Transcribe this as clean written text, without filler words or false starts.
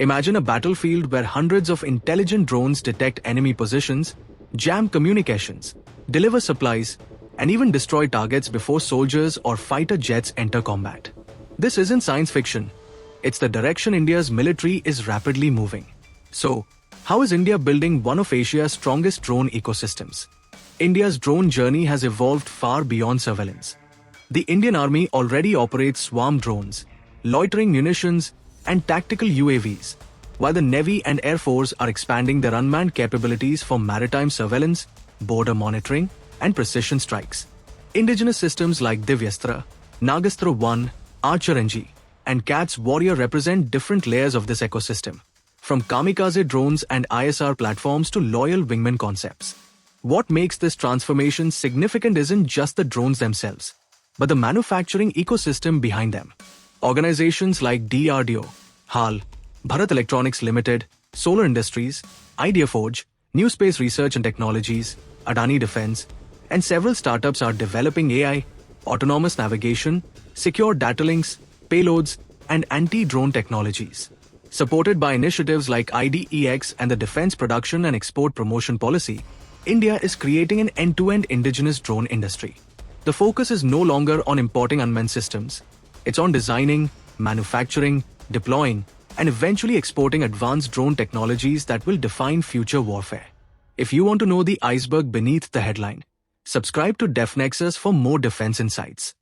Imagine a battlefield where hundreds of intelligent drones detect enemy positions, jam communications, deliver supplies, and even destroy targets before soldiers or fighter jets enter combat. This isn't science fiction. It's the direction India's military is rapidly moving. So, how is India building one of Asia's strongest drone ecosystems? India's drone journey has evolved far beyond surveillance. The Indian Army already operates swarm drones, loitering munitions, and tactical UAVs, while the Navy and Air Force are expanding their unmanned capabilities for maritime surveillance, border monitoring, and precision strikes. Indigenous systems like Divyastra, Nagastra 1, Archer NG, and CATS Warrior represent different layers of this ecosystem, from kamikaze drones and ISR platforms to loyal wingman concepts. What makes this transformation significant isn't just the drones themselves, but the manufacturing ecosystem behind them. Organizations like DRDO, HAL, Bharat Electronics Limited, Solar Industries, IDEX, New Space Research and Technologies, Adani Defense, and several startups are developing AI, autonomous navigation, secure data links, payloads, and anti-drone technologies. Supported by initiatives like iDEX and the Defense Production and Export Promotion Policy, India is creating an end-to-end indigenous drone industry. The focus is no longer on importing unmanned systems. It's on designing, manufacturing, deploying, and eventually exporting advanced drone technologies that will define future warfare. If you want to know the iceberg beneath the headline, subscribe to DefNexus for more defense insights.